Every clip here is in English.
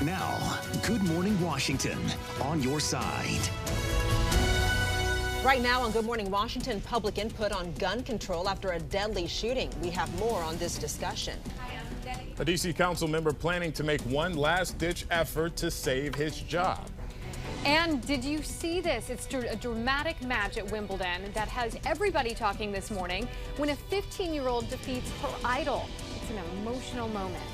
Now, Good Morning Washington, on your side. Right now on Good Morning Washington, public input on gun control after a deadly shooting. We have more on this discussion. A D.C. council member planning to make one last-ditch effort to save his job. And did you see this? It's a dramatic match at Wimbledon that has everybody talking this morning when a 15-year-old defeats her idol. It's an emotional moment.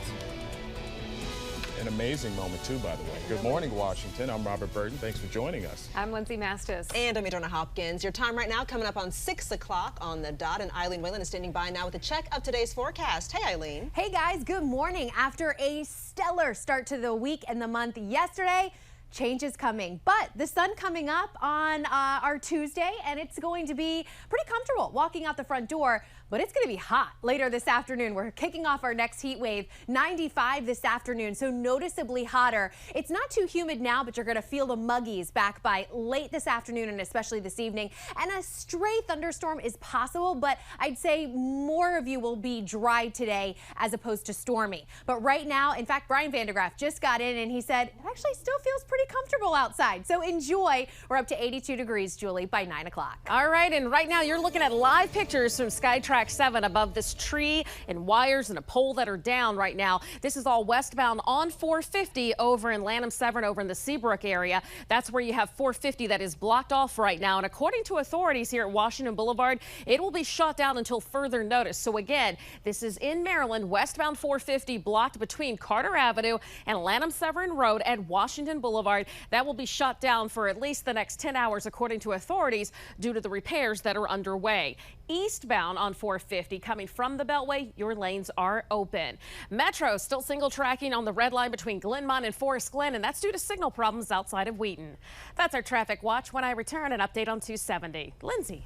An amazing moment, too, by the way. Good morning, Washington. I'm Robert Burton. Thanks for joining us. I'm Lindsay Mastis. And I'm Adriana Hopkins. Your time right now coming up on 6 o'clock on the dot. And Eileen Whalen is standing by now with a check of today's forecast. Hey, Eileen. Hey, guys. Good morning. After a stellar start to the week and the month yesterday, change is coming, but the sun coming up on our Tuesday, and it's going to be pretty comfortable walking out the front door, but it's going to be hot later this afternoon. We're kicking off our next heat wave, 95 this afternoon, so noticeably hotter. It's not too humid now, but you're going to feel the muggies back by late this afternoon and especially this evening. And a stray thunderstorm is possible, but I'd say more of you will be dry today as opposed to stormy. But right now, in fact, Brian Vandergraff just got in and he said it actually still feels pretty comfortable outside. So enjoy. We're up to 82 degrees, Julie, by 9 o'clock. All right, and right now you're looking at live pictures from Skytrack 7 above this tree and wires and a pole that are down right now. This is all westbound on 450 over in Lanham Severn over in the Seabrook area. That's where you have 450 that is blocked off right now. And according to authorities here at Washington Boulevard, it will be shut down until further notice. So again, this is in Maryland, westbound 450 blocked between Carter Avenue and Lanham Severn Road at Washington Boulevard. That will be shut down for at least the next 10 hours, according to authorities, due to the repairs that are underway. Eastbound on 450 coming from the Beltway, your lanes are open. Metro still single tracking on the red line between Glenmont and Forest Glen, and that's due to signal problems outside of Wheaton. That's our traffic watch. When I return, an update on 270. Lindsay.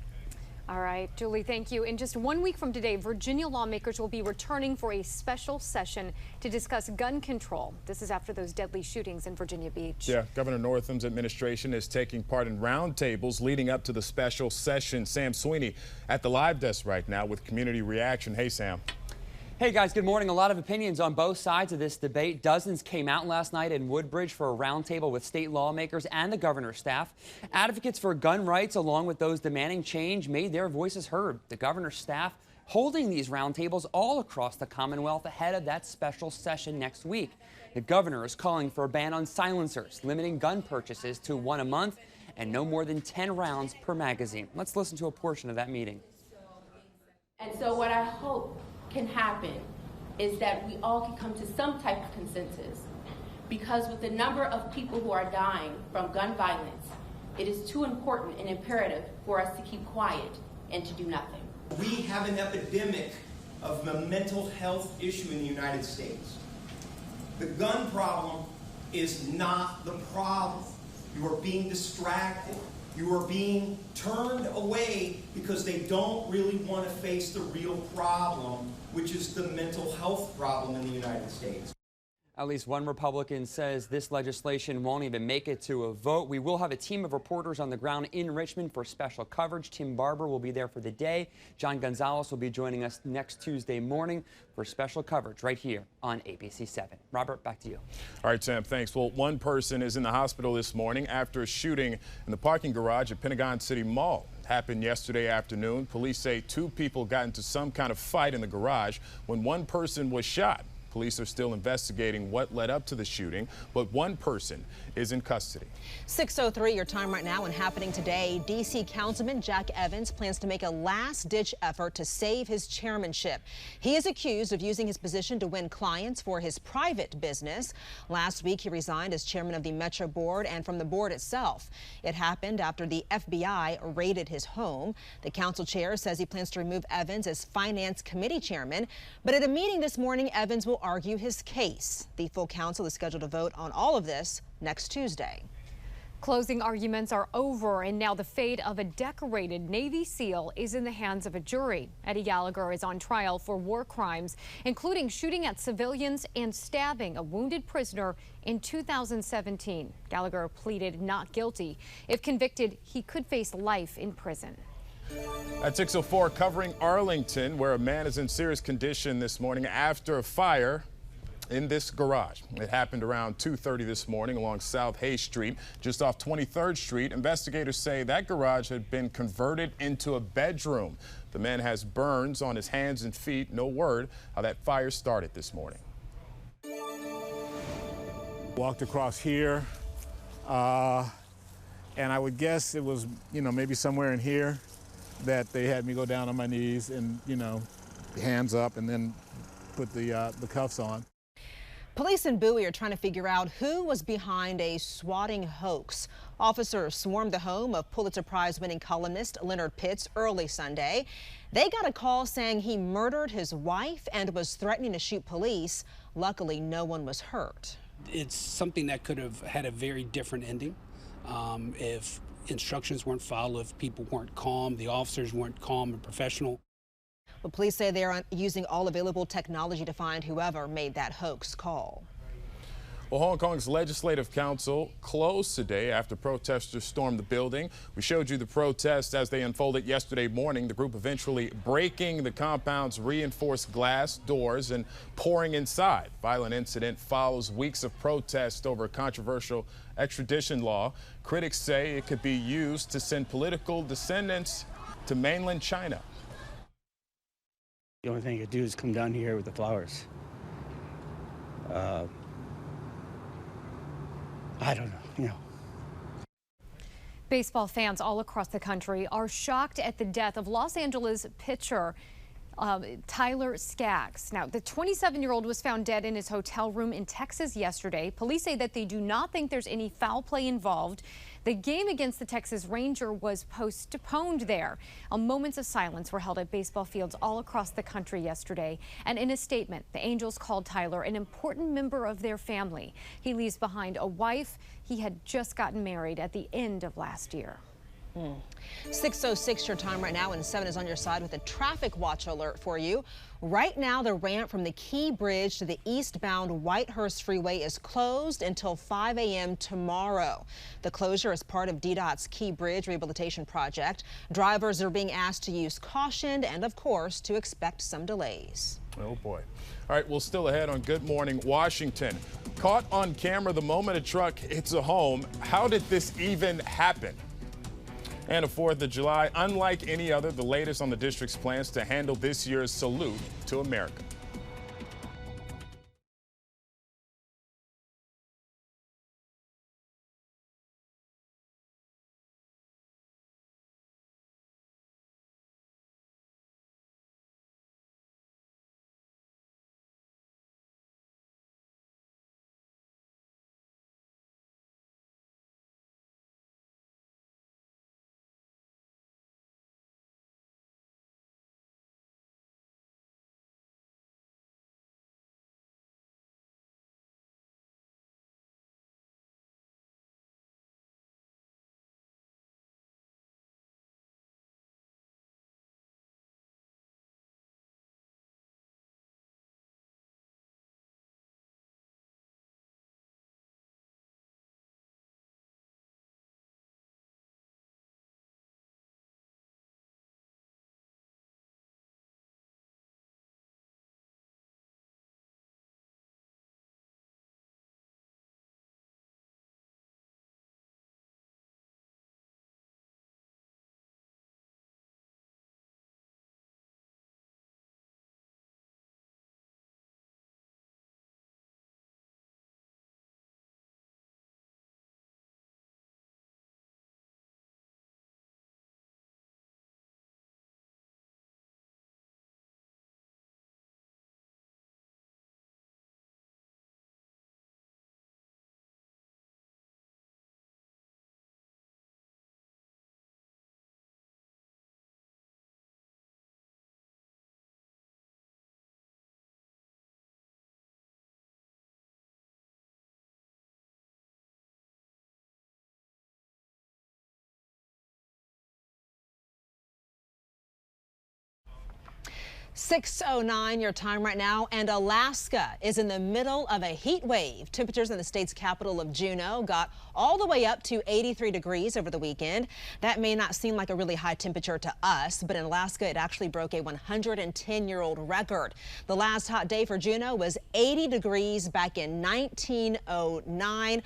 All right, Julie, thank you. In just 1 week from today, Virginia lawmakers will be returning for a special session to discuss gun control. This is after those deadly shootings in Virginia Beach. Yeah, Governor Northam's administration is taking part in roundtables leading up to the special session. Sam Sweeney at the live desk right now with community reaction. Hey, Sam. Hey guys, good morning. A lot of opinions on both sides of this debate. Dozens came out last night in Woodbridge for a roundtable with state lawmakers and the governor's staff. Advocates for gun rights, along with those demanding change, made their voices heard. The governor's staff holding these roundtables all across the Commonwealth ahead of that special session next week. The governor is calling for a ban on silencers, limiting gun purchases to 1 a month and no more than 10 rounds per magazine. Let's listen to a portion of that meeting. And so what I hope can happen is that we all can come to some type of consensus, because with the number of people who are dying from gun violence, it is too important and imperative for us to keep quiet and to do nothing. We have an epidemic of a mental health issue in the United States. The gun problem is not the problem. You are being distracted. You are being turned away because they don't really want to face the real problem, which is the mental health problem in the United States. At least one Republican says this legislation won't even make it to a vote. We will have a team of reporters on the ground in Richmond for special coverage. Tim Barber will be there for the day. John Gonzalez will be joining us next Tuesday morning for special coverage right here on ABC 7. Robert, back to you. All right, Sam, thanks. Well, one person is in the hospital this morning after a shooting in the parking garage at Pentagon City Mall. Happened yesterday afternoon. Police say 2 people got into some kind of fight in the garage when one person was shot. Police are still investigating what led up to the shooting, but one person is in custody. 6:03, your time right now, and happening today, D.C. Councilman Jack Evans plans to make a last-ditch effort to save his chairmanship. He is accused of using his position to win clients for his private business. Last week, he resigned as chairman of the Metro Board and from the board itself. It happened after the FBI raided his home. The council chair says he plans to remove Evans as Finance Committee chairman, but at a meeting this morning, Evans will argue his case. The full council is scheduled to vote on all of this next Tuesday. Closing arguments are over, and now the fate of a decorated Navy SEAL is in the hands of a jury. Eddie Gallagher is on trial for war crimes, including shooting at civilians and stabbing a wounded prisoner in 2017. Gallagher pleaded not guilty. If convicted, he could face life in prison. At 6:04, covering Arlington, where a man is in serious condition this morning after a fire in this garage. It happened around 2:30 this morning along South Hayes Street, just off 23rd Street. Investigators say that garage had been converted into a bedroom. The man has burns on his hands and feet. No word how that fire started this morning. Walked across here, and I would guess it was, maybe somewhere in here that they had me go down on my knees and, hands up and then put the cuffs on. Police in Bowie are trying to figure out who was behind a swatting hoax. Officers swarmed the home of Pulitzer Prize-winning columnist Leonard Pitts early Sunday. They got a call saying he murdered his wife and was threatening to shoot police. Luckily, no one was hurt. It's something that could have had a very different ending if instructions weren't followed, if people weren't calm, the officers weren't calm and professional. But police say they are using all available technology to find whoever made that hoax call. Well, Hong Kong's Legislative Council closed today after protesters stormed the building. We showed you the protests as they unfolded yesterday morning. The group eventually breaking the compound's reinforced glass doors and pouring inside. Violent incident follows weeks of protest over a controversial extradition law. Critics say it could be used to send political descendants to mainland China. The only thing you could do is come down here with the flowers. I don't know, Baseball fans all across the country are shocked at the death of Los Angeles pitcher Tyler Skaggs. Now, the 27-year-old was found dead in his hotel room in Texas yesterday. Police say that they do not think there's any foul play involved. The game against the Texas Ranger was postponed there. Moments of silence were held at baseball fields all across the country yesterday. And in a statement, the Angels called Tyler an important member of their family. He leaves behind a wife. He had just gotten married at the end of last year. 6:06 your time right now, and 7 is on your side with a traffic watch alert for you. Right now, the ramp from the Key Bridge to the eastbound Whitehurst Freeway is closed until 5 a.m. tomorrow. The closure is part of DDOT's Key Bridge rehabilitation project. Drivers are being asked to use caution and, of course, to expect some delays. Oh, boy. All right, well, still ahead on Good Morning Washington. Caught on camera the moment a truck hits a home. How did this even happen? And a 4th of July, unlike any other, the latest on the district's plans to handle this year's Salute to America. 6:09 your time right now, and Alaska is in the middle of a heat wave. Temperatures in the state's capital of Juneau got all the way up to 83 degrees over the weekend. That may not seem like a really high temperature to us, but in Alaska it actually broke a 110-year-old record. The last hot day for Juneau was 80 degrees back in 1909.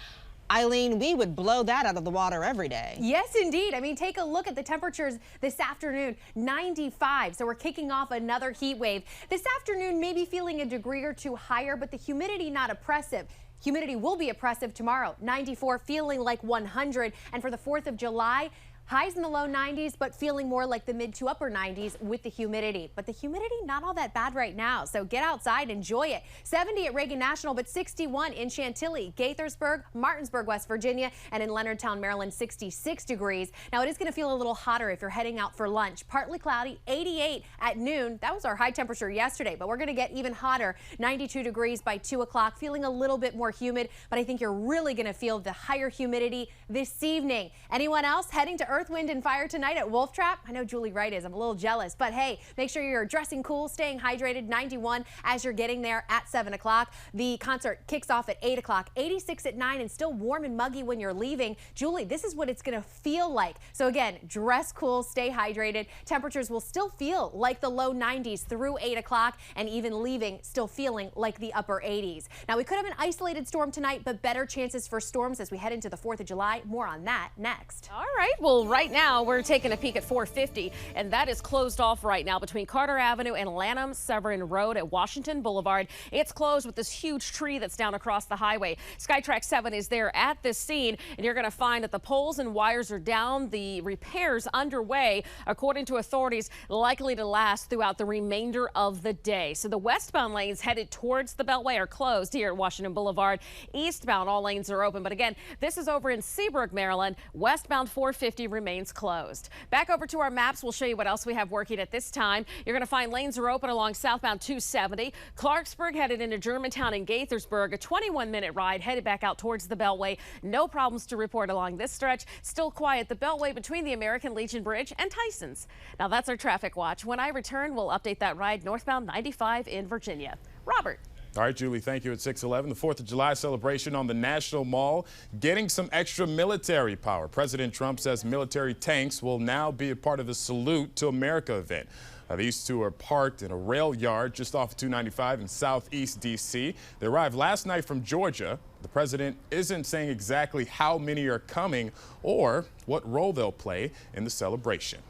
Eileen, we would blow that out of the water every day. Yes, indeed. I mean, take a look at the temperatures this afternoon, 95. So we're kicking off another heat wave. This afternoon, maybe feeling a degree or two higher, but the humidity not oppressive. Humidity will be oppressive tomorrow, 94, feeling like 100. And for the 4th of July, highs in the low 90s, but feeling more like the mid to upper 90s with the humidity. But the humidity not all that bad right now, so get outside, enjoy it. 70 at Reagan National, but 61 in Chantilly, Gaithersburg, Martinsburg, West Virginia, and in Leonardtown, Maryland, 66 degrees. Now, it is going to feel a little hotter if you're heading out for lunch. Partly cloudy, 88 at noon. That was our high temperature yesterday, but we're going to get even hotter, 92 degrees by 2 o'clock, feeling a little bit more humid, but I think you're really going to feel the higher humidity this evening. Anyone else heading to Earth, Wind, and Fire tonight at Wolf Trap? I know Julie Wright is. I'm a little jealous, but hey, make sure you're dressing cool, staying hydrated. 91 as you're getting there at 7 o'clock. The concert kicks off at 8 o'clock, 86 at 9, and still warm and muggy when you're leaving. Julie, this is what it's going to feel like. So again, dress cool, stay hydrated. Temperatures will still feel like the low 90s through 8 o'clock, and even leaving still feeling like the upper 80s. Now, we could have an isolated storm tonight, but better chances for storms as we head into the 4th of July. More on that next. All right. Well, right now we're taking a peek at 450, and that is closed off right now between Carter Avenue and Lanham Severn Road at Washington Boulevard. It's closed with this huge tree that's down across the highway. SkyTrack 7 is there at this scene, and you're going to find that the poles and wires are down. The repairs underway, according to authorities, likely to last throughout the remainder of the day. So the westbound lanes headed towards the Beltway are closed here at Washington Boulevard. Eastbound, all lanes are open. But again, this is over in Seabrook, Maryland. Westbound 450 remains closed. Back over to our maps. We'll show you what else we have working at this time. You're going to find lanes are open along southbound 270. Clarksburg headed into Germantown and Gaithersburg. A 21-minute ride headed back out towards the Beltway. No problems to report along this stretch. Still quiet the Beltway between the American Legion Bridge and Tyson's. Now that's our traffic watch. When I return, we'll update that ride northbound 95 in Virginia. Robert. All right, Julie, thank you. At 6:11, the 4th of July celebration on the National Mall getting some extra military power. President Trump says military tanks will now be a part of the Salute to America event. These two are parked in a rail yard just off of 295 in southeast D.C. They arrived last night from Georgia. The president isn't saying exactly how many are coming or what role they'll play in the celebration.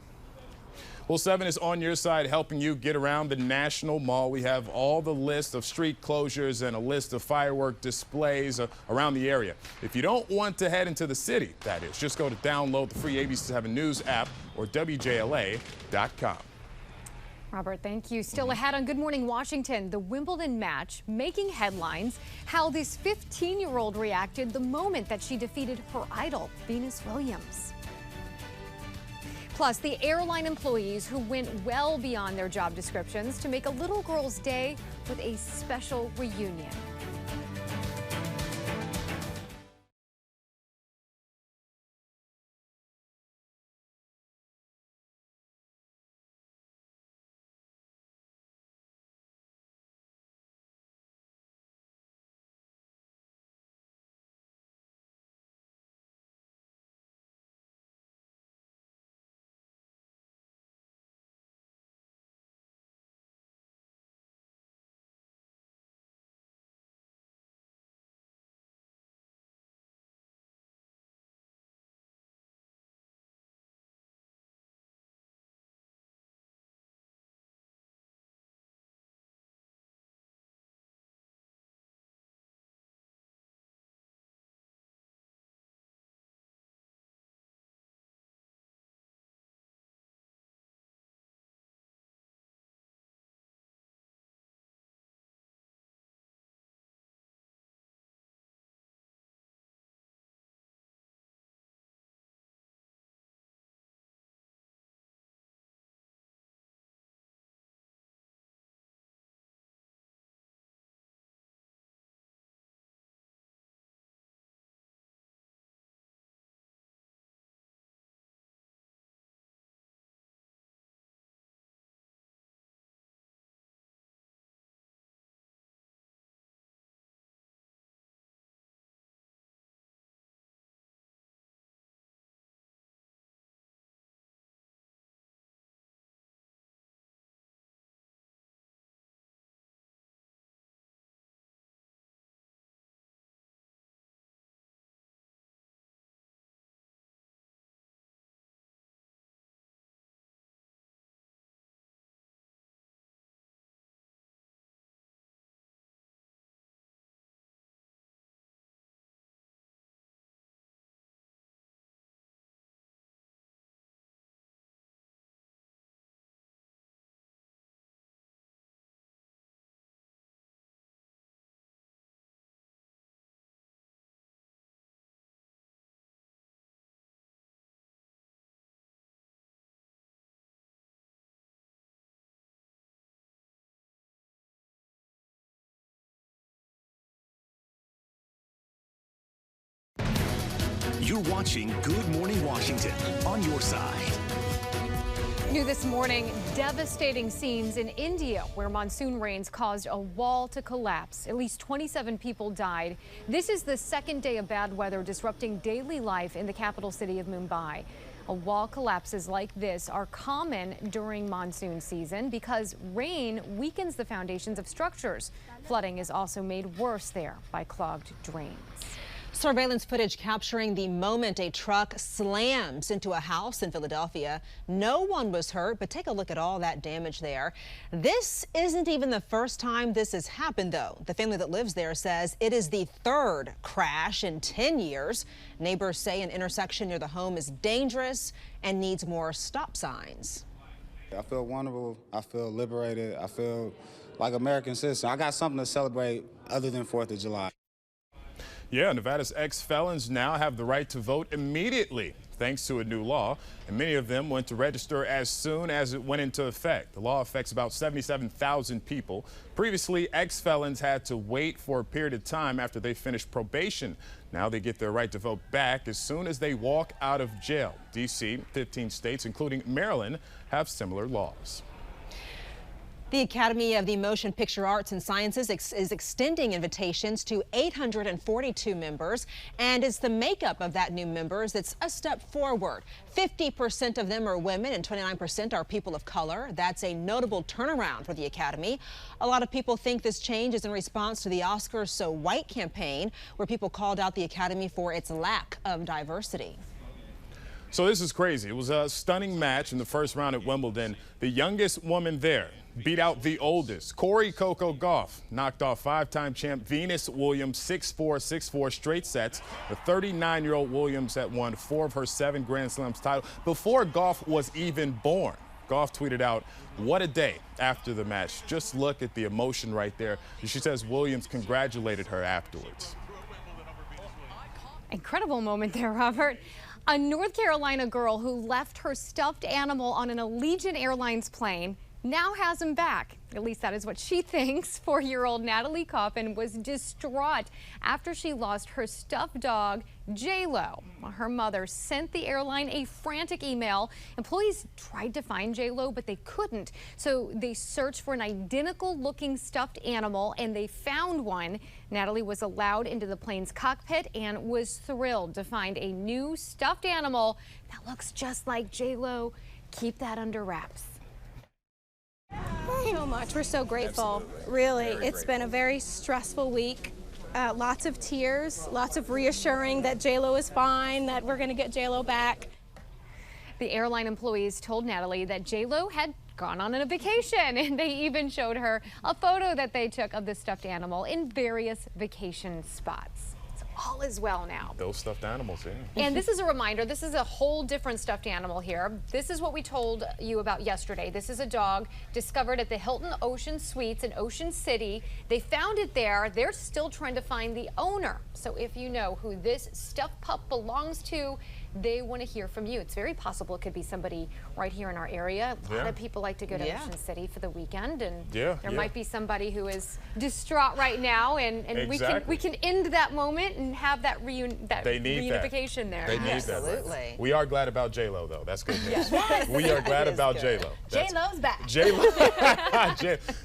Well, 7 is on your side, helping you get around the National Mall. We have all the list of street closures and a list of firework displays around the area. If you don't want to head into the city, that is, just go to download the free ABC7 News app or WJLA.com. Robert, thank you. Still ahead on Good Morning Washington, the Wimbledon match making headlines, how this 15-year-old reacted the moment that she defeated her idol, Venus Williams. Plus, the airline employees who went well beyond their job descriptions to make a little girl's day with a special reunion. You're watching Good Morning Washington on your side. New this morning, devastating scenes in India where monsoon rains caused a wall to collapse. At least 27 people died. This is the second day of bad weather disrupting daily life in the capital city of Mumbai. Wall collapses like this are common during monsoon season because rain weakens the foundations of structures. Flooding is also made worse there by clogged drains. Surveillance footage capturing the moment a truck slams into a house in Philadelphia. No one was hurt, but take a look at all that damage there. This isn't even the first time this has happened, though. The family that lives there says it is the third crash in 10 years. Neighbors say an intersection near the home is dangerous and needs more stop signs. I feel wonderful. I feel liberated. I feel like an American citizen. I got something to celebrate other than 4th of July. Yeah, Nevada's ex-felons now have the right to vote immediately, thanks to a new law, and many of them went to register as soon as it went into effect. The law affects about 77,000 people. Previously, ex-felons had to wait for a period of time after they finished probation. Now they get their right to vote back as soon as they walk out of jail. D.C., 15 states, including Maryland, have similar laws. The Academy of the Motion Picture Arts and Sciences is extending invitations to 842 members, and it's the makeup of that new members that's a step forward. 50% of them are women and 29% are people of color. That's a notable turnaround for the Academy. A lot of people think this change is in response to the Oscars So White campaign, where people called out the Academy for its lack of diversity. So this is crazy. It was a stunning match in the first round at Wimbledon. The youngest woman there beat out the oldest. Corey Coco Gauff knocked off five-time champ Venus Williams 6-4, 6-4 straight sets. The 39-year-old Williams had won 4 of her 7 Grand Slams title before Gauff was even born. Gauff tweeted out, "What a day," after the match. Just look at the emotion right there. She says Williams congratulated her afterwards. Incredible moment there, Robert. A North Carolina girl who left her stuffed animal on an Allegiant Airlines plane now has him back. At least that is what she thinks. 4-year-old Natalie Coffin was distraught after she lost her stuffed dog, J-Lo. Her mother sent the airline a frantic email. Employees tried to find J-Lo, but they couldn't. So they searched for an identical looking stuffed animal and they found one. Natalie was allowed into the plane's cockpit and was thrilled to find a new stuffed animal that looks just like J-Lo. Keep that under wraps. So much. We're so grateful. Really, it's been a very stressful week. Lots of tears, lots of reassuring that J-Lo is fine, that we're going to get J-Lo back. The airline employees told Natalie that J-Lo had gone on a vacation, and they even showed her a photo that they took of the stuffed animal in various vacation spots. All is well now. Those stuffed animals, yeah. And this is a reminder, this is a whole different stuffed animal here. This is what we told you about yesterday. This is a dog discovered at the Hilton Ocean Suites in Ocean City. They found it there. They're still trying to find the owner. So if you know who this stuffed pup belongs to, they want to hear from you. It's very possible it could be somebody right here in our area. A lot of people like to go to Ocean City for the weekend, and there might be somebody who distraught right now, and we can end that moment and have that reunification there. They need that. Right? We are glad about J-Lo, though. That's good news. Yes. We are glad about J-Lo. J-Lo's back. J-Lo.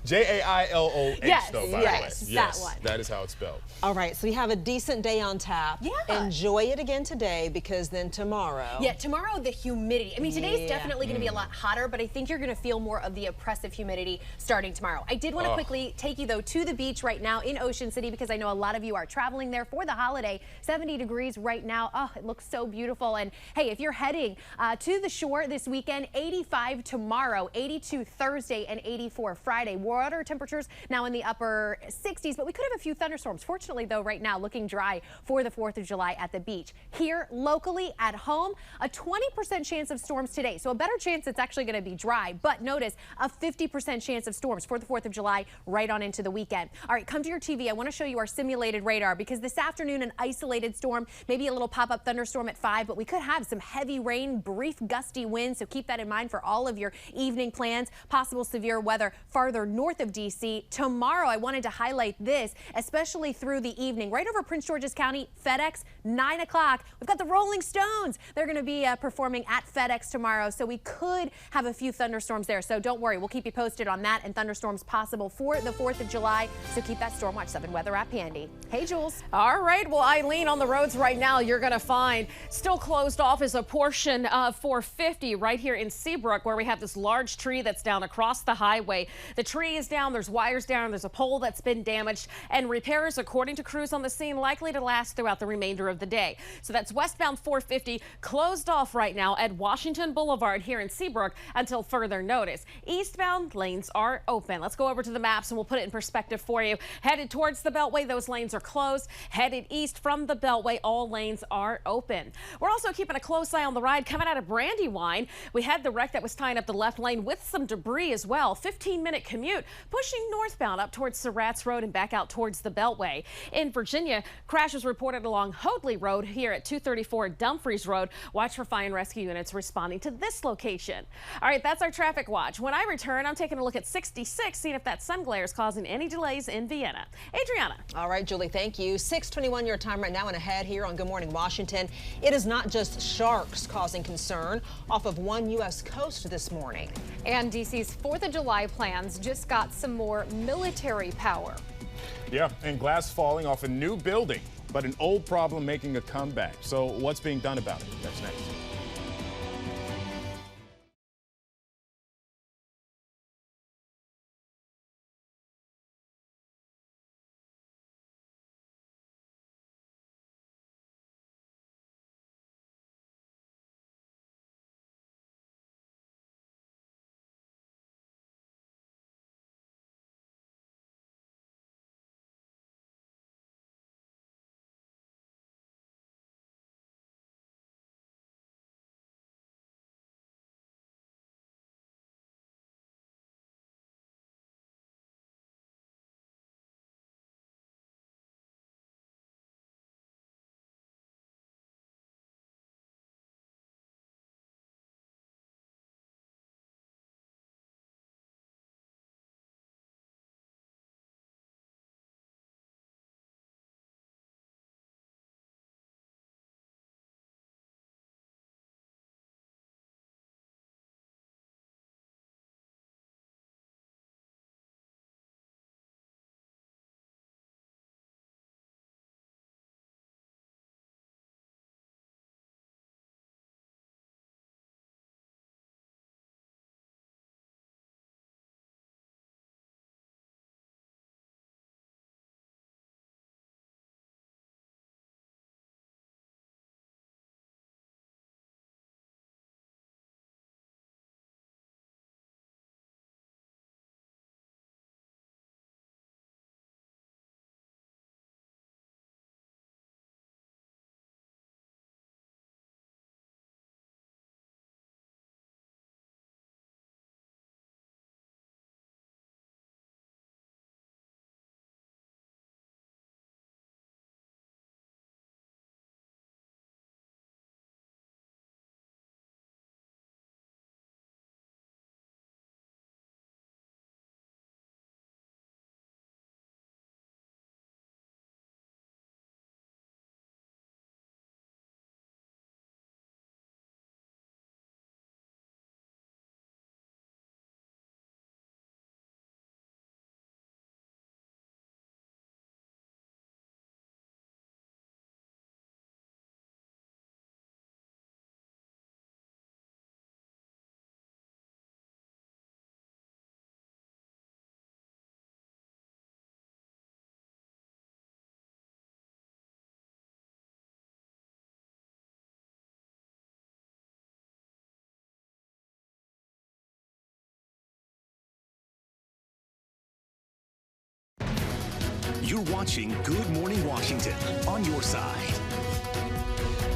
J-A-I-L-O-H, though, by the way. Yes, that one. That is how it's spelled. All right, so we have a decent day on tap. Yeah. Enjoy it again today, because then tomorrow. Yeah, tomorrow the humidity. I mean, today's definitely going to be a lot hotter, but I think you're going to feel more of the oppressive humidity starting tomorrow. I did want to quickly take you, though, to the beach right now in Ocean City, because I know a lot of you are traveling there for the holiday. 70 degrees right now. Oh, it looks so beautiful. And hey, if you're heading to the shore this weekend, 85 tomorrow, 82 Thursday, and 84 Friday. Water temperatures now in the upper 60s, but we could have a few thunderstorms. Fortunately, though, right now looking dry for the 4th of July at the beach. Here locally at at home. A 20% chance of storms today, so a better chance it's actually going to be dry. But notice a 50% chance of storms for the 4th of July right on into the weekend. All right, come to your TV. I want to show you our simulated radar because this afternoon an isolated storm, maybe a little pop-up thunderstorm at 5, but we could have some heavy rain, brief gusty winds, so keep that in mind for all of your evening plans. Possible severe weather farther north of D.C. Tomorrow, I wanted to highlight this, especially through the evening. Right over Prince George's County, FedEx, 9 o'clock. We've got the Rolling Stones. They're going to be performing at FedEx tomorrow, so we could have a few thunderstorms there. So don't worry, we'll keep you posted on that and thunderstorms possible for the 4th of July. So keep that Storm Watch 7 weather app handy. Hey, Jules. All right. Well, Eileen, on the roads right now, you're going to find still closed off is a portion of 450 right here in Seabrook, where we have this large tree that's down across the highway. The tree is down. There's wires down. There's a pole that's been damaged, and repairs, according to crews on the scene, likely to last throughout the remainder of the day. So that's westbound 450 closed off right now at Washington Boulevard here in Seabrook until further notice. Eastbound lanes are open. Let's go over to the maps and we'll put it in perspective for you. Headed towards the Beltway, those lanes are closed. Headed east from the Beltway, all lanes are open. We're also keeping a close eye on the ride coming out of Brandywine. We had the wreck that was tying up the left lane with some debris as well. 15-minute commute pushing northbound up towards Surratt's Road and back out towards the Beltway. In Virginia, crashes reported along Hoadley Road here at 234 Dumfries Road. Watch for fire and rescue units responding to this location. All right, that's our traffic watch. When I return, I'm taking a look at 66, seeing if that sun glare is causing any delays in Vienna. Adriana. All right, Julie, thank you. 6:21 your time right now and ahead here on Good Morning Washington. It is not just sharks causing concern off of one U.S. coast this morning. And D.C.'s 4th of July plans just got some more military power. Yeah, and glass falling off a new building, but an old problem making a comeback. So what's being done about it? That's next. You're watching Good Morning Washington on your side.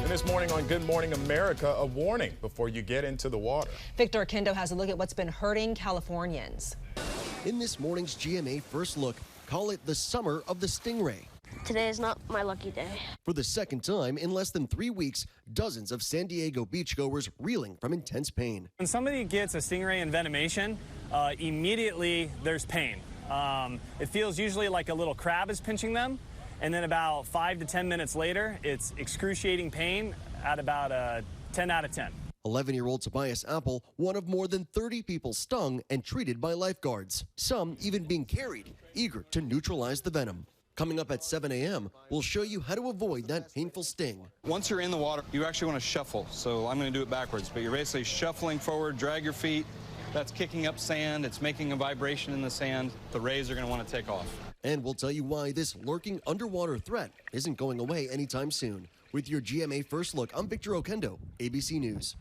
And this morning on Good Morning America, a warning before you get into the water. Victor Kendo has a look at what's been hurting Californians. In this morning's GMA First Look, call it the summer of the stingray. Today is not my lucky day. For the second time in less than 3 weeks, dozens of San Diego beachgoers reeling from intense pain. When somebody gets a stingray envenomation, immediately there's pain. It feels usually like a little crab is pinching them, and then about 5 to 10 minutes later, it's excruciating pain at about a 10 out of 10. 11-year-old Tobias Apple, one of more than 30 people stung and treated by lifeguards, some even being carried, eager to neutralize the venom. Coming up at 7 a.m., we'll show you how to avoid that painful sting. Once you're in the water, you actually want to shuffle. So I'm going to do it backwards, but you're basically shuffling forward, drag your feet. That's kicking up sand. It's making a vibration in the sand. The rays are going to want to take off. And we'll tell you why this lurking underwater threat isn't going away anytime soon. With your GMA First Look, I'm Victor Okendo, ABC News.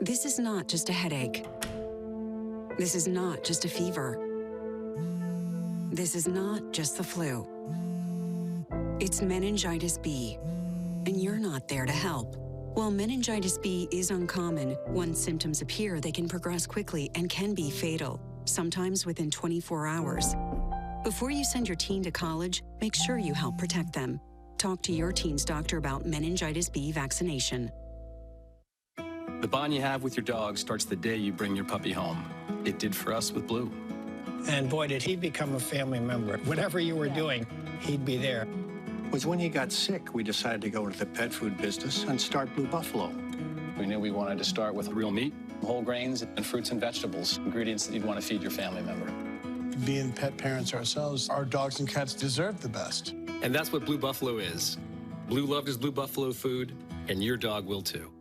This is not just a headache. This is not just a fever. This is not just the flu. It's meningitis B, and you're not there to help. While meningitis B is uncommon, once symptoms appear, they can progress quickly and can be fatal, sometimes within 24 hours. Before you send your teen to college, make sure you help protect them. Talk to your teen's doctor about meningitis B vaccination. The bond you have with your dog starts the day you bring your puppy home. It did for us with Blue. And boy, did he become a family member. Whatever you were doing, he'd be there. It was when he got sick, we decided to go into the pet food business and start Blue Buffalo. We knew we wanted to start with real meat, whole grains, and fruits and vegetables, ingredients that you'd want to feed your family member. Being pet parents ourselves, our dogs and cats deserve the best. And that's what Blue Buffalo is. Blue loved his Blue Buffalo food, and your dog will too.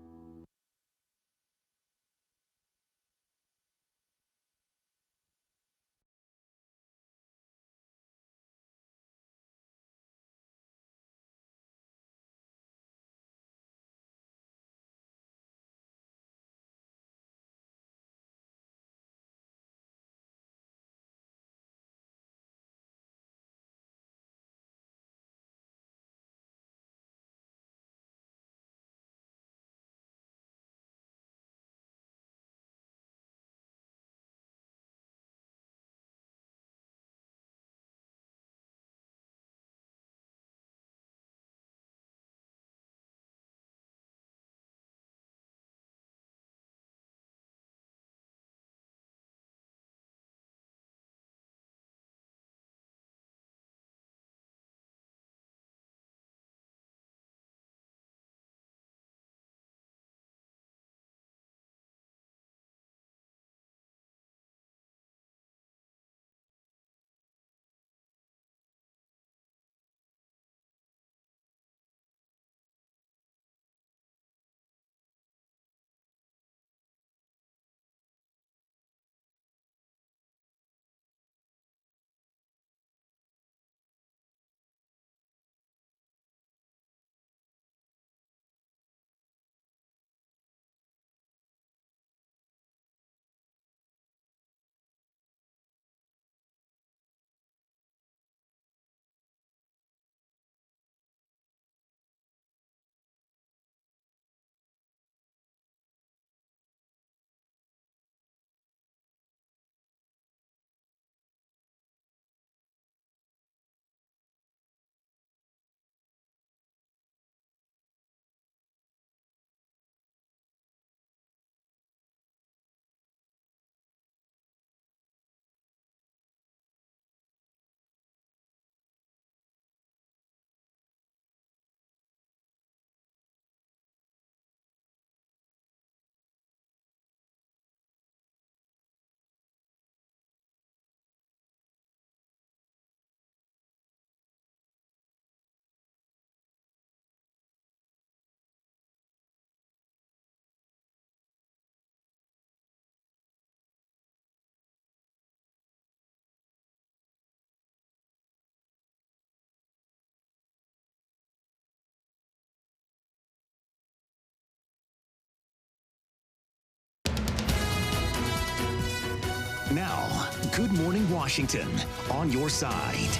Now, Good Morning Washington, on your side.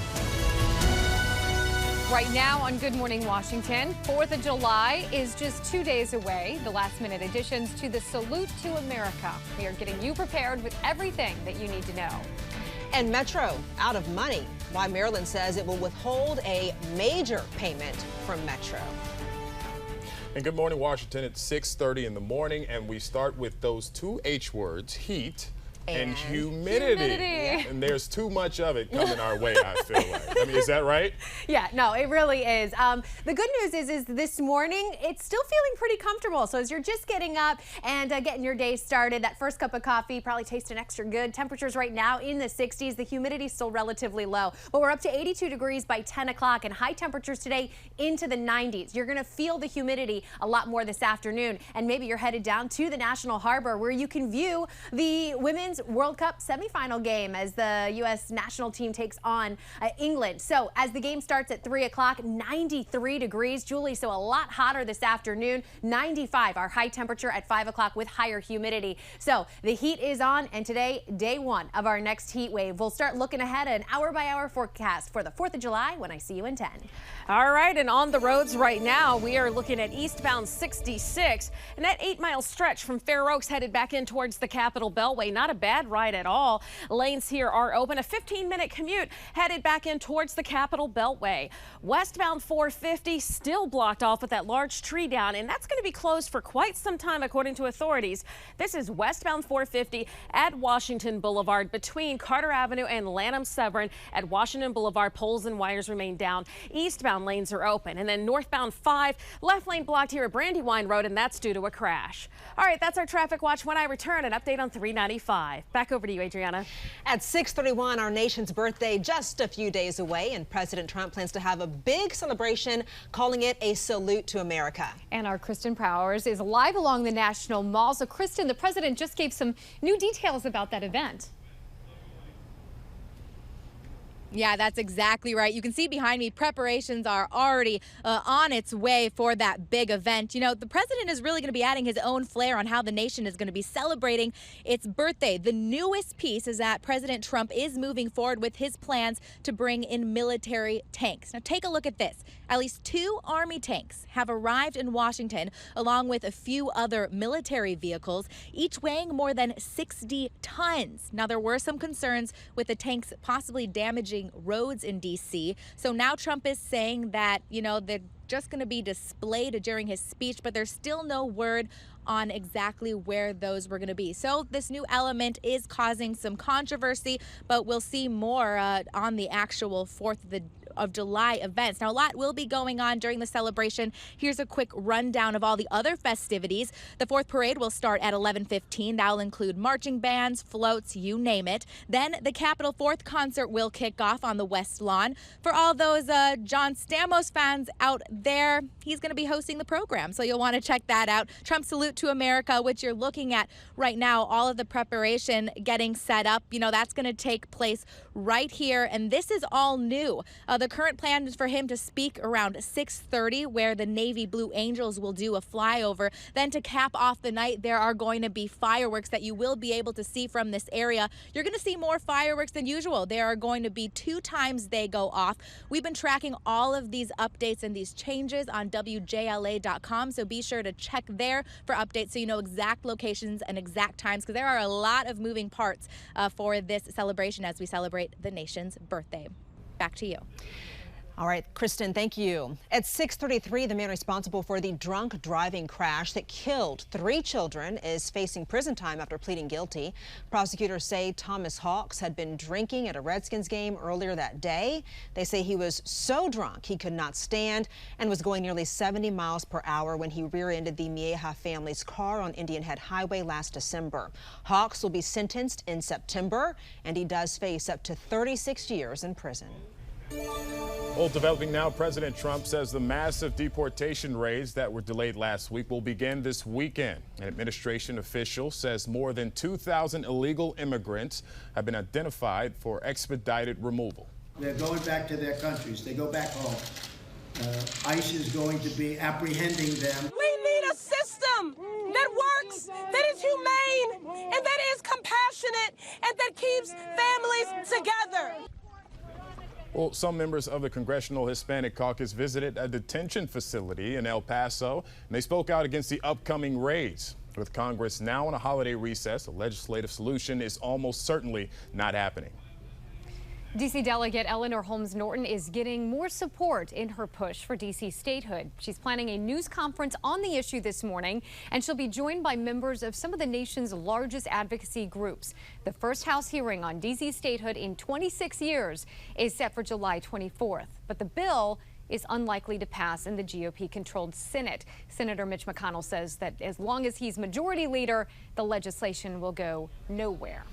Right now on Good Morning Washington, 4th of July is just 2 days away. The last-minute additions to the Salute to America. We are getting you prepared with everything that you need to know. And Metro out of money. Why Maryland says it will withhold a major payment from Metro. And Good Morning Washington at 6:30 in the morning, and we start with those two H words, heat and humidity. And there's too much of it coming our way, I feel like. I mean, is that right? Yeah, no, it really is. The good news is this morning, it's still feeling pretty comfortable. So as you're just getting up and getting your day started, that first cup of coffee probably tasting extra good. Temperatures right now in the 60s. The humidity still relatively low, but we're up to 82 degrees by 10 o'clock and high temperatures today into the 90s. You're going to feel the humidity a lot more this afternoon, and maybe you're headed down to the National Harbor where you can view the Women's World Cup semifinal game as the U.S. national team takes on England. So as the game starts at 3 o'clock, 93 degrees, Julie, so a lot hotter this afternoon. 95, our high temperature at 5 o'clock with higher humidity. So the heat is on, and today, day one of our next heat wave. We'll start looking ahead at an hour-by-hour forecast for the 4th of July when I see you in 10. All right, and on the roads right now, we are looking at eastbound 66, and that 8-mile stretch from Fair Oaks headed back in towards the Capitol Beltway. Not a bad ride at all. Lanes here are open. A 15-minute commute headed back in towards the Capitol Beltway. Westbound 450 still blocked off with that large tree down, and that's going to be closed for quite some time according to authorities. This is westbound 450 at Washington Boulevard between Carter Avenue and Lanham Severn. At Washington Boulevard, poles and wires remain down. Eastbound lanes are open, and then northbound 5, left lane blocked here at Brandywine Road, and that's due to a crash. All right, that's our traffic watch. When I return, an update on 395. Back over to you, Adriana. At 6:31, our nation's birthday just a few days away, and President Trump plans to have a big celebration, calling it a salute to America. And our Kristen Powers is live along the National Mall. So, Kristen, the president just gave some new details about that event. Yeah, that's exactly right. You can see behind me, preparations are already on its way for that big event. You know, the president is really going to be adding his own flair on how the nation is going to be celebrating its birthday. The newest piece is that President Trump is moving forward with his plans to bring in military tanks. Now, take a look at this. At least 2 Army tanks have arrived in Washington, along with a few other military vehicles, each weighing more than 60 tons. Now, there were some concerns with the tanks possibly damaging roads in D.C. So now Trump is saying that, you know, they're just going to be displayed during his speech, but there's still no word on exactly where those were going to be. So this new element is causing some controversy, but we'll see more on the actual 4th of July events. Now, a lot will be going on during the celebration. Here's a quick rundown of all the other festivities. The 4th parade will start at 11:15. That'll include marching bands, floats, you name it. Then the Capitol 4th concert will kick off on the West Lawn. For all those John Stamos fans out there, he's going to be hosting the program, so you'll want to check that out. Trump's Salute to America, which you're looking at right now, all of the preparation getting set up, you know, that's going to take place right here, and this is all new. The current plan is for him to speak around 6:30, where the Navy Blue Angels will do a flyover. Then to cap off the night, there are going to be fireworks that you will be able to see from this area. You're going to see more fireworks than usual. There are going to be 2 times they go off. We've been tracking all of these updates and these changes on WJLA.com, so be sure to check there for updates so you know exact locations and exact times, because there are a lot of moving parts for this celebration as we celebrate the nation's birthday. Back to you. All right, Kristen, thank you. At 6:33, the man responsible for the drunk driving crash that killed 3 children is facing prison time after pleading guilty. Prosecutors say Thomas Hawks had been drinking at a Redskins game earlier that day. They say he was so drunk he could not stand and was going nearly 70 miles per hour when he rear-ended the Mieja family's car on Indian Head Highway last December. Hawks will be sentenced in September, and he does face up to 36 years in prison. Well, developing now, President Trump says the massive deportation raids that were delayed last week will begin this weekend. An administration official says more than 2,000 illegal immigrants have been identified for expedited removal. They're going back to their countries. They go back home. ICE is going to be apprehending them. We need a system that works, that is humane, and that is compassionate, and that keeps families together. Well, some members of the Congressional Hispanic Caucus visited a detention facility in El Paso, and they spoke out against the upcoming raids. With Congress now on a holiday recess, a legislative solution is almost certainly not happening. D.C. Delegate Eleanor Holmes Norton is getting more support in her push for D.C. statehood. She's planning a news conference on the issue this morning, and she'll be joined by members of some of the nation's largest advocacy groups. The first House hearing on D.C. statehood in 26 years is set for July 24th, but the bill is unlikely to pass in the GOP-controlled Senate. Senator Mitch McConnell says that as long as he's majority leader, the legislation will go nowhere.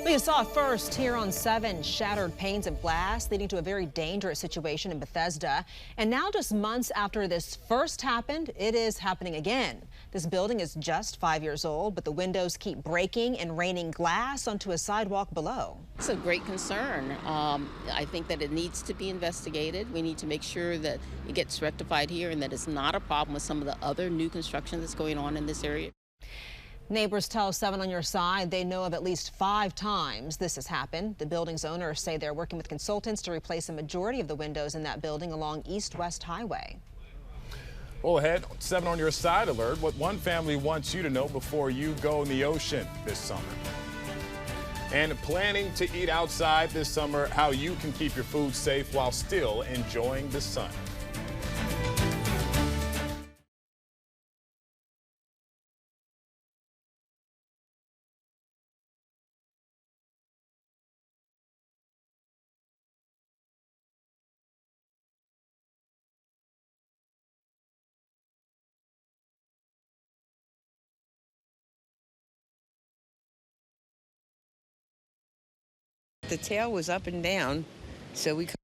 We saw first here on 7 shattered panes of glass, leading to a very dangerous situation in Bethesda. And now, just months after this first happened, it is happening again. This building is just 5 years old, but the windows keep breaking and raining glass onto a sidewalk below. It's a great concern. I think that it needs to be investigated. We need to make sure that it gets rectified here and that it's not a problem with some of the other new construction that's going on in this area. Neighbors tell 7 on Your Side they know of at least 5 times this has happened. The building's owners say they're working with consultants to replace a majority of the windows in that building along East-West Highway. Well, ahead, 7 on Your Side alert, what one family wants you to know before you go in the ocean this summer. And planning to eat outside this summer, how you can keep your food safe while still enjoying the sun. The tail was up and down, so we could.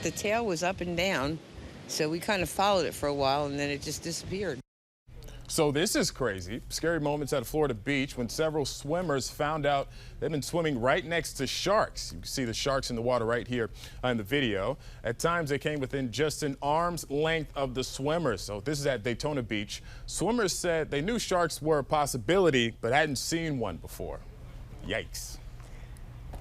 The tail was up and down, so we kind of followed it for a while, and then it just disappeared. So this is crazy. Scary moments at a Florida beach when several swimmers found out they've been swimming right next to sharks. You can see the sharks in the water right here in the video. At times they came within just an arm's length of the swimmers. So this is at Daytona Beach. Swimmers said they knew sharks were a possibility, but hadn't seen one before. Yikes.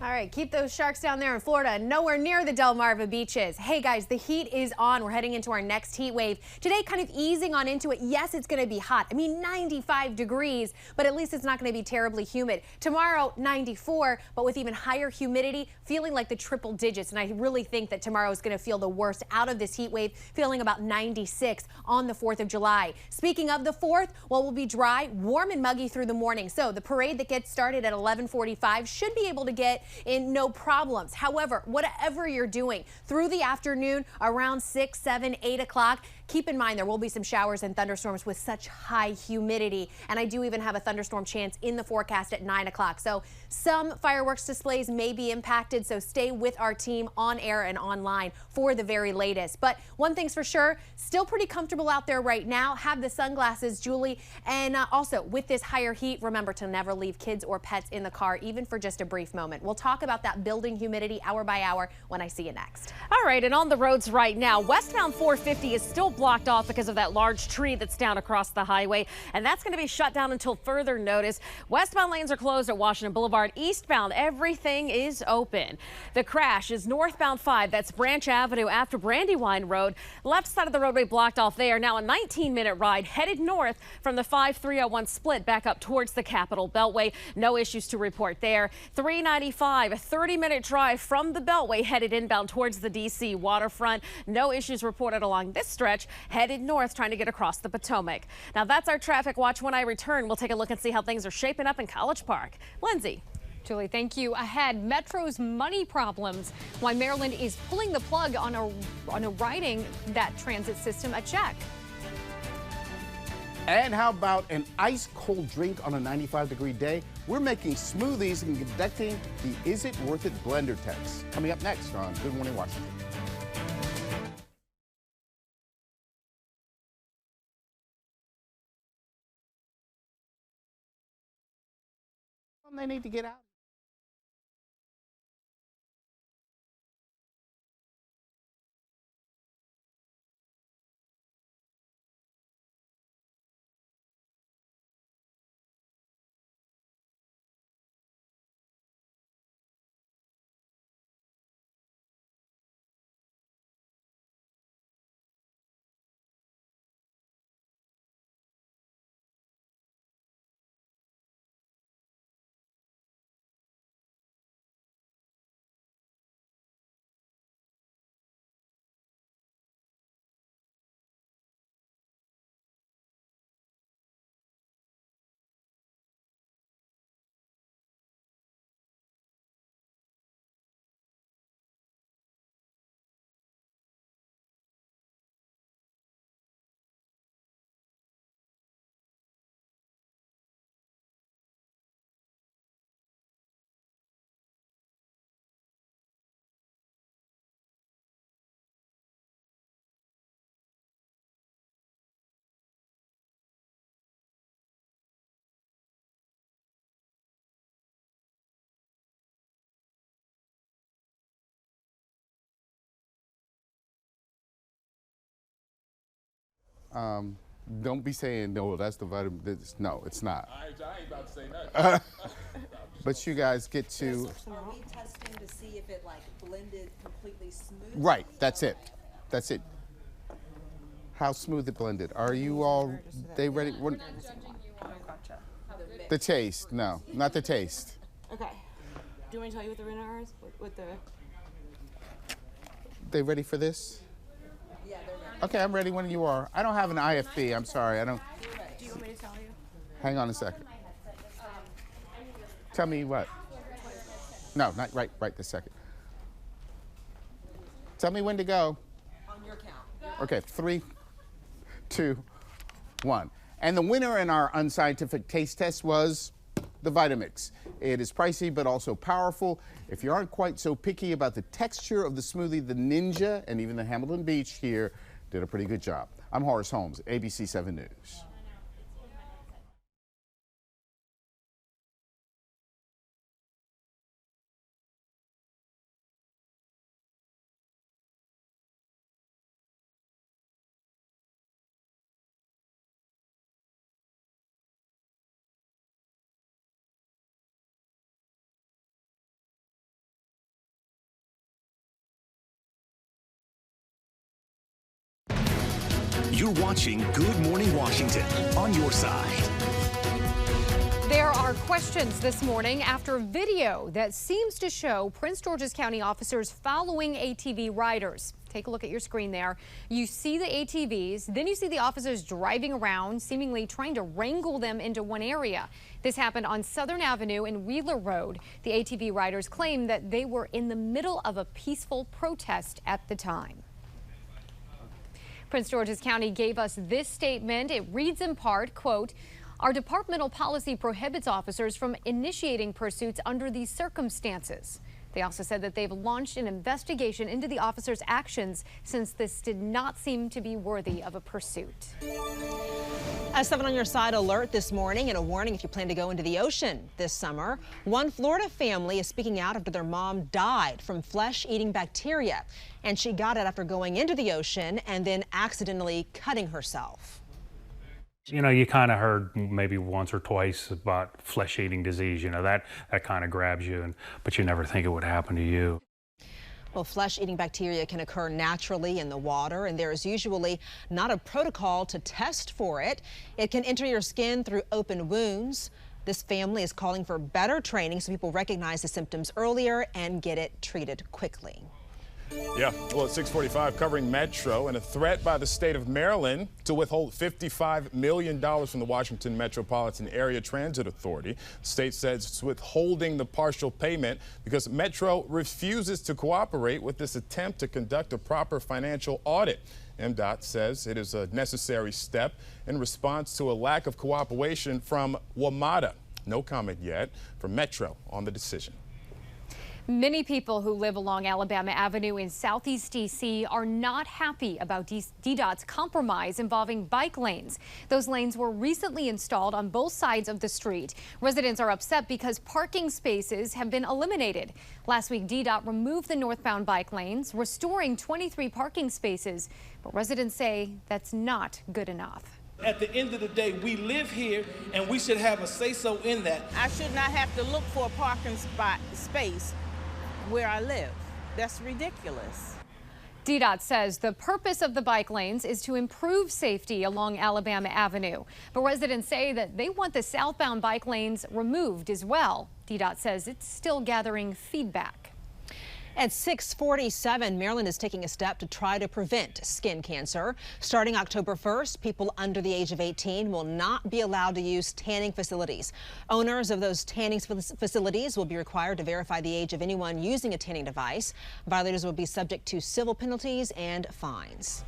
All right, keep those sharks down there in Florida, nowhere near the Delmarva beaches. Hey guys, the heat is on. We're heading into our next heat wave. Today, kind of easing on into it. Yes, it's going to be hot. I mean, 95 degrees, but at least it's not going to be terribly humid. Tomorrow, 94, but with even higher humidity, feeling like the triple digits. And I really think that tomorrow is going to feel the worst out of this heat wave, feeling about 96 on the 4th of July. Speaking of the 4th, well, we'll be dry, warm and muggy through the morning. So the parade that gets started at 11:45 should be able to get in no problems. However, whatever you're doing through the afternoon around 6, 7, 8 o'clock, keep in mind there will be some showers and thunderstorms with such high humidity. And I do even have a thunderstorm chance in the forecast at 9 o'clock. So some fireworks displays may be impacted. So stay with our team on air and online for the very latest. But one thing's for sure, still pretty comfortable out there right now. Have the sunglasses, Julie. And also with this higher heat, remember to never leave kids or pets in the car, even for just a brief moment. We'll talk about that building humidity hour by hour when I see you next. All right, and on the roads right now, westbound 450 is still blocked off because of that large tree that's down across the highway, and that's going to be shut down until further notice. Westbound lanes are closed at Washington Boulevard. Eastbound, everything is open. The crash is northbound 5. That's Branch Avenue after Brandywine Road. Left side of the roadway blocked off there. Now a 19-minute ride headed north from the 5301 split back up towards the Capitol Beltway. No issues to report there. 395, a 30-minute drive from the Beltway headed inbound towards the D.C. waterfront. No issues reported along this stretch, headed north trying to get across the Potomac. Now that's our traffic watch. When I return, we'll take a look and see how things are shaping up in College Park. Lindsay. Julie, thank you. Ahead, Metro's money problems. Why Maryland is pulling the plug on writing that transit system a check. And how about an ice cold drink on a 95-degree day? We're making smoothies and conducting the Is It Worth It blender test. Coming up next on Good Morning Washington. They need to get out. Don't be saying, no, that's the vitamin. No, it's not. I ain't about to say nothing. But you guys get to... Are we testing to see if it blended completely smooth? Right, that's it. That's it. How smooth it blended. Are you all, they ready? What, the taste, no, not the taste. Okay. Do you want me to tell you what the winner is? What the... They ready for this? Yeah, they're ready. Okay, I'm ready when you are. I don't have an IFB, I'm sorry, I don't. Do you want me to tell you? Hang on a second. Tell me what? No, not right this second. Tell me when to go. On your count. Okay, 3, 2, 1. And the winner in our unscientific taste test was the Vitamix. It is pricey but also powerful. If you aren't quite so picky about the texture of the smoothie, the Ninja and even the Hamilton Beach here did a pretty good job. I'm Horace Holmes, ABC 7 News. You're watching Good Morning Washington on your side. There are questions this morning after video that seems to show Prince George's County officers following ATV riders. Take a look at your screen there. You see the ATVs, then you see the officers driving around, seemingly trying to wrangle them into one area. This happened on Southern Avenue and Wheeler Road. The ATV riders claim that they were in the middle of a peaceful protest at the time. Prince George's County gave us this statement. It reads in part, quote, "Our departmental policy prohibits officers from initiating pursuits under these circumstances." They also said that they've launched an investigation into the officers' actions since this did not seem to be worthy of a pursuit. A 7 on your side alert this morning and a warning if you plan to go into the ocean this summer. One Florida family is speaking out after their mom died from flesh-eating bacteria, and she got it after going into the ocean and then accidentally cutting herself. You know, you kind of heard maybe once or twice about flesh-eating disease. You know, that kind of grabs you, but you never think it would happen to you. Well, flesh-eating bacteria can occur naturally in the water, and there is usually not a protocol to test for it. It can enter your skin through open wounds. This family is calling for better training so people recognize the symptoms earlier and get it treated quickly. Yeah, well, at 6:45, covering Metro and a threat by the state of Maryland to withhold $55 million from the Washington Metropolitan Area Transit Authority. The state says it's withholding the partial payment because Metro refuses to cooperate with this attempt to conduct a proper financial audit. MDOT says it is a necessary step in response to a lack of cooperation from WMATA. No comment yet from Metro on the decision. Many people who live along Alabama Avenue in Southeast D.C. are not happy about DDOT's compromise involving bike lanes. Those lanes were recently installed on both sides of the street. Residents are upset because parking spaces have been eliminated. Last week, DDOT removed the northbound bike lanes, restoring 23 parking spaces. But residents say that's not good enough. At the end of the day, we live here and we should have a say-so in that. I should not have to look for a parking space where I live. That's ridiculous. DDOT says the purpose of the bike lanes is to improve safety along Alabama Avenue. But residents say that they want the southbound bike lanes removed as well. DDOT says it's still gathering feedback. At 6:47, Maryland is taking a step to try to prevent skin cancer. Starting October 1st, people under the age of 18 will not be allowed to use tanning facilities. Owners of those tanning facilities will be required to verify the age of anyone using a tanning device. Violators will be subject to civil penalties and fines.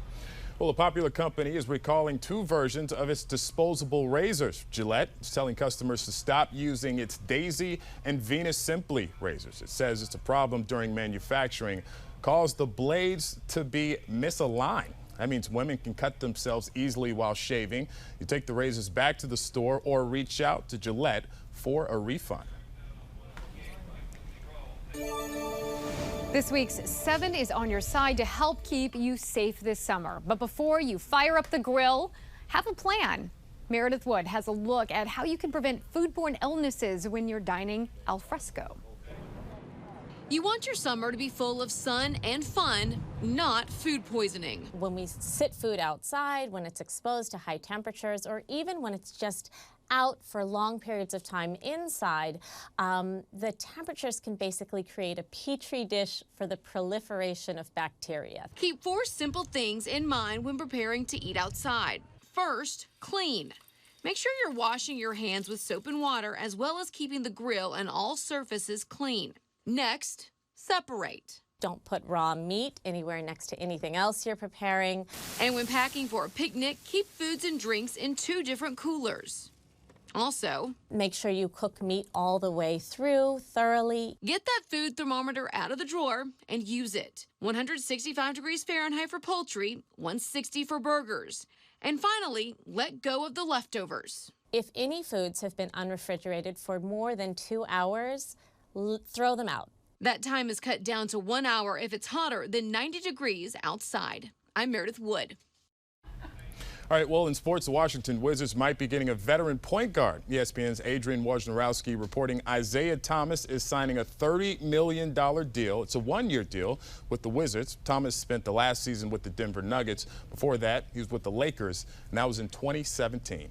Well, a popular company is recalling 2 versions of its disposable razors. Gillette is telling customers to stop using its Daisy and Venus Simply razors. It says it's a problem during manufacturing, caused the blades to be misaligned. That means women can cut themselves easily while shaving. You take the razors back to the store or reach out to Gillette for a refund. This week's 7 is on your side to help keep you safe this summer. But before you fire up the grill, have a plan. Meredith Wood has a look at how you can prevent foodborne illnesses when you're dining al fresco. You want your summer to be full of sun and fun, not food poisoning. When we sit food outside, when it's exposed to high temperatures, or even when it's just out for long periods of time inside, the temperatures can basically create a petri dish for the proliferation of bacteria. Keep 4 simple things in mind when preparing to eat outside. First, clean. Make sure you're washing your hands with soap and water, as well as keeping the grill and all surfaces clean. Next, separate. Don't put raw meat anywhere next to anything else you're preparing. And when packing for a picnic, keep foods and drinks in 2 different coolers. Also, make sure you cook meat all the way through thoroughly. Get that food thermometer out of the drawer and use it. 165 degrees Fahrenheit for poultry, 160 for burgers. And finally, let go of the leftovers. If any foods have been unrefrigerated for more than 2 hours, throw them out. That time is cut down to 1 hour if it's hotter than 90 degrees outside. I'm Meredith Wood. All right, well, in sports, the Washington Wizards might be getting a veteran point guard. ESPN's Adrian Wojnarowski reporting Isaiah Thomas is signing a $30 million deal. It's a one-year deal with the Wizards. Thomas spent the last season with the Denver Nuggets. Before that, he was with the Lakers, and that was in 2017.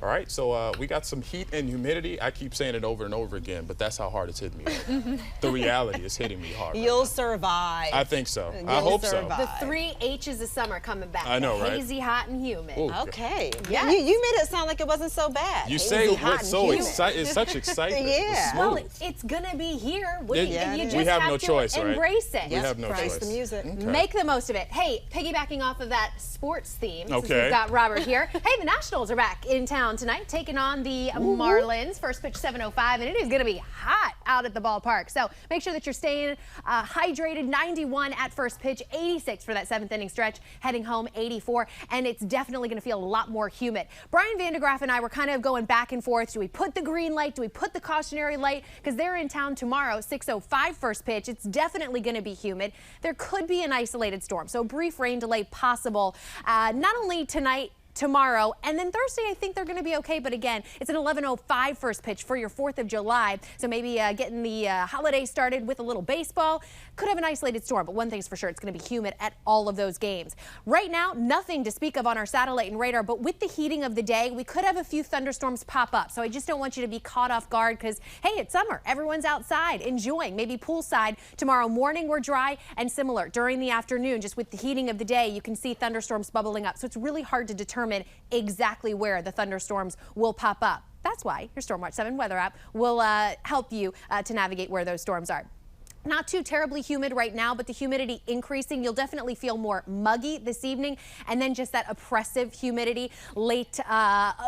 All right, so we got some heat and humidity. I keep saying it over and over again, but that's how hard it's hitting me. The reality is hitting me hard. You'll survive. I think so. I hope so. The 3 H's of summer coming back. I know, right? Hazy, hot, and humid. Ooh. Okay. Yeah. You made it sound like it wasn't so bad. You Hazy, say hot, what's so and humid. it's such excitement. Yeah. Well, it's going to be here. You just we have no to choice, right? embrace it. We have no Embrace choice. the music. Okay. Make the most of it. Hey, piggybacking off of that sports theme, since Okay. we've got Robert here. Hey, the Nationals are back in town tonight, taking on the Marlins. First pitch 7:05, and it is going to be hot out at the ballpark. So make sure that you're staying hydrated. 91 at first pitch, 86 for that 7th inning stretch. Heading home, 84, and it's definitely going to feel a lot more humid. Brian Vandegraff and I were kind of going back and forth. Do we put the green light? Do we put the cautionary light? Because they're in town tomorrow, 6:05 first pitch. It's definitely going to be humid. There could be an isolated storm, so brief rain delay possible. Not only tonight, tomorrow, and then Thursday I think they're going to be okay, but again, it's an 11:05 first pitch for your 4th of July, so maybe getting the holiday started with a little baseball. Could have an isolated storm, but one thing's for sure, it's going to be humid at all of those games. Right now, nothing to speak of on our satellite and radar, but with the heating of the day, we could have a few thunderstorms pop up, so I just don't want you to be caught off guard because, hey, it's summer. Everyone's outside enjoying, maybe poolside. Tomorrow morning, we're dry and similar. During the afternoon, just with the heating of the day, you can see thunderstorms bubbling up, so it's really hard to determine exactly where the thunderstorms will pop up. That's why your Stormwatch 7 weather app will help you to navigate where those storms are. Not too terribly humid right now, but the humidity increasing. You'll definitely feel more muggy this evening, and then just that oppressive humidity late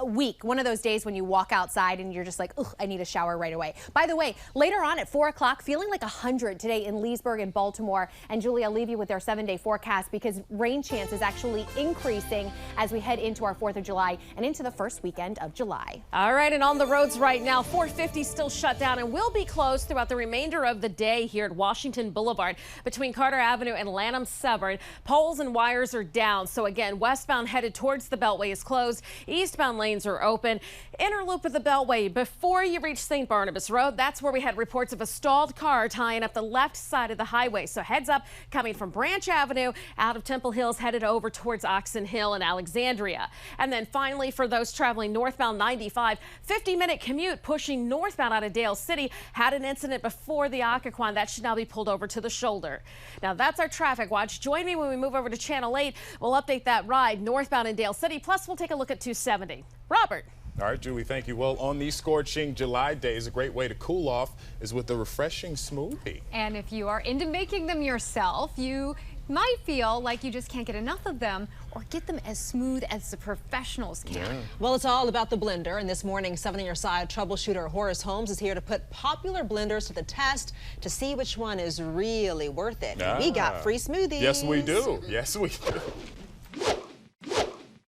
week. One of those days when you walk outside and you're just like, ugh, I need a shower right away. By the way, later on at 4 o'clock, feeling like 100 today in Leesburg and Baltimore. And Julie, I'll leave you with our 7-day forecast because rain chance is actually increasing as we head into our 4th of July and into the first weekend of July. All right, and on the roads right now, 450 still shut down and will be closed throughout the remainder of the day here at Washington Boulevard between Carter Avenue and Lanham Severn. Poles and wires are down. So again, westbound headed towards the Beltway is closed. Eastbound lanes are open. Inner loop of the Beltway before you reach St. Barnabas Road. That's where we had reports of a stalled car tying up the left side of the highway. So heads up coming from Branch Avenue out of Temple Hills headed over towards Oxon Hill and Alexandria. And then finally for those traveling northbound 95, 50-minute commute pushing northbound out of Dale City. Had an incident before the Occoquan. That should now be pulled over to the shoulder. Now that's our traffic watch. Join me when we move over to Channel 8. We'll update that ride northbound in Dale City. Plus we'll take a look at 270. Robert. All right, Julie, thank you. Well, on these scorching July days, a great way to cool off is with a refreshing smoothie. And if you are into making them yourself, you might feel like you just can't get enough of them or get them as smooth as the professionals can. Yeah. Well, it's all about the blender, and this morning, 7 on your side troubleshooter Horace Holmes is here to put popular blenders to the test to see which one is really worth it. We got free smoothies. Yes, we do. Yes, we do.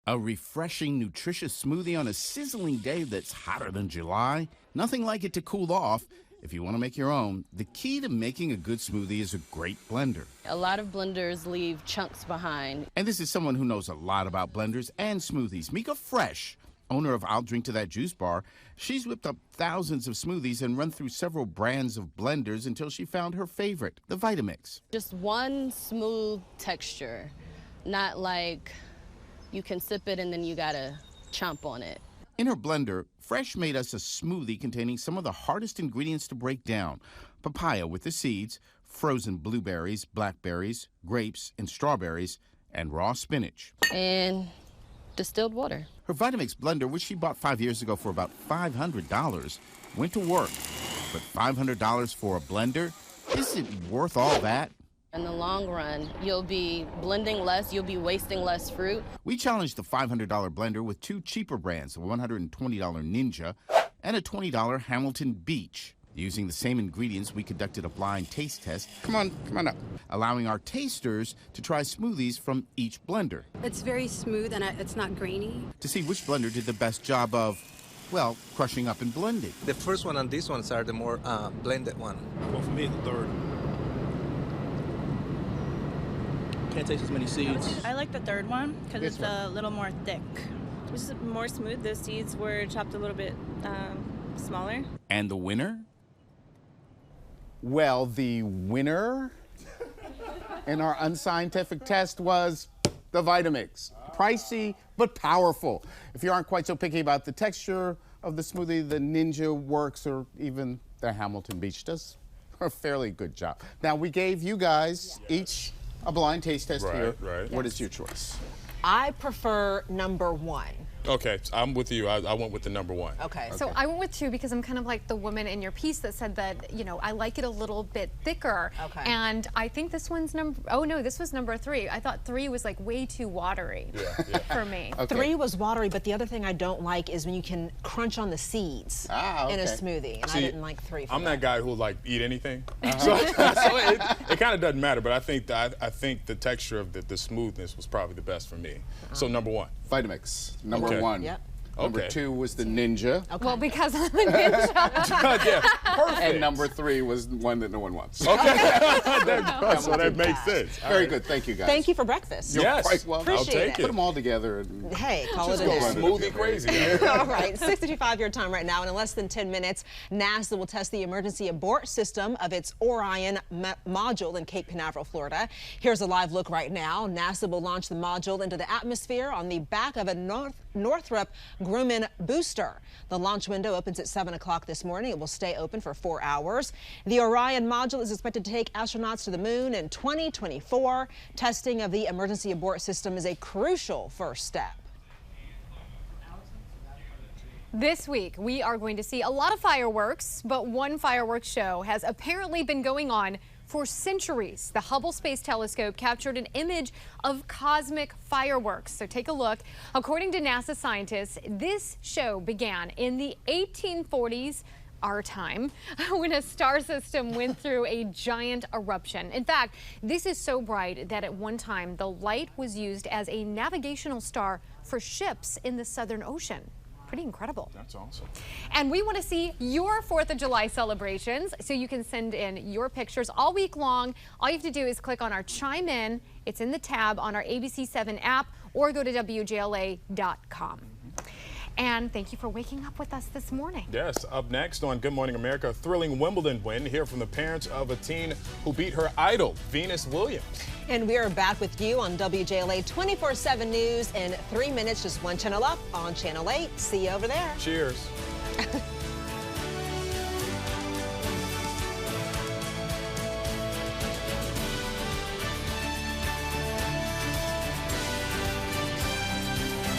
A refreshing, nutritious smoothie on a sizzling day that's hotter than July? Nothing like it to cool off. If you want to make your own, the key to making a good smoothie is a great blender. A lot of blenders leave chunks behind. And this is someone who knows a lot about blenders and smoothies. Mika Fresh, owner of I'll Drink to That Juice Bar, she's whipped up thousands of smoothies and run through several brands of blenders until she found her favorite, the Vitamix. Just one smooth texture, not like you can sip it and then you gotta chomp on it. In her blender, Fresh made us a smoothie containing some of the hardest ingredients to break down. Papaya with the seeds, frozen blueberries, blackberries, grapes, and strawberries, and raw spinach. And distilled water. Her Vitamix blender, which she bought 5 years ago for about $500, went to work. But $500 for a blender? Is it worth all that? In the long run, you'll be blending less, you'll be wasting less fruit. We challenged the $500 blender with two cheaper brands, a $120 Ninja and a $20 Hamilton Beach. Using the same ingredients, we conducted a blind taste test. Come on up. Allowing our tasters to try smoothies from each blender. It's very smooth and it's not grainy. To see which blender did the best job of, well, crushing up and blending. The first one and these ones are the more blended one. Well, for me, the third. Can't taste as many seeds. I like the third one because it's a little more thick. Just more smooth. The seeds were chopped a little bit smaller. And the winner? Well, the winner in our unscientific test was the Vitamix. Pricey, but powerful. If you aren't quite so picky about the texture of the smoothie, the Ninja works, or even the Hamilton Beach does a fairly good job. Now, we gave you guys each a blind taste test here. Right. What is your choice? I prefer number 1. Okay, I'm with you. I went with the number 1. Okay. So I went with 2 because I'm kind of like the woman in your piece that said that, you know, I like it a little bit thicker. Okay. And I think this one's this was number 3. I thought 3 was like way too watery for me. Okay. 3 was watery, but the other thing I don't like is when you can crunch on the seeds in a smoothie. And I didn't like 3 for I'm that guy who like eat anything. So it kind of doesn't matter, but I think the texture of the smoothness was probably the best for me. So number 1. Vitamix, number 1. Yep. Number 2 was the Ninja. Okay. Well, because I'm a ninja. Yeah, perfect. And number 3 was one that no one wants. Okay. So that makes sense. Very good. Thank you, guys. Thank you for breakfast. You're quite welcome. Appreciate I'll take Put them all together. And hey, call it a go day. Smoothie crazy. All right, 6:55 your time right now, and in less than 10 minutes, NASA will test the emergency abort system of its Orion module in Cape Canaveral, Florida. Here's a live look right now. NASA will launch the module into the atmosphere on the back of a Northrop Grumman booster. The launch window opens at 7 o'clock this morning. It will stay open for 4 hours. The Orion module is expected to take astronauts to the moon in 2024. Testing of the emergency abort system is a crucial first step. This week, we are going to see a lot of fireworks, but one fireworks show has apparently been going on for centuries. The Hubble Space Telescope captured an image of cosmic fireworks. So take a look. According to NASA scientists, this show began in the 1840s, our time, when a star system went through a giant eruption. In fact, this is so bright that at one time the light was used as a navigational star for ships in the Southern Ocean. Pretty incredible. That's awesome. And we want to see your 4th of July celebrations, so you can send in your pictures all week long. All you have to do is click on our Chime In. It's in the tab on our ABC7 app, or go to WJLA.com. And thank you for waking up with us this morning. Yes, up next on Good Morning America, a thrilling Wimbledon win. Hear from the parents of a teen who beat her idol, Venus Williams. And we are back with you on WJLA 24/7 News in 3 minutes, just one channel up on Channel 8. See you over there. Cheers.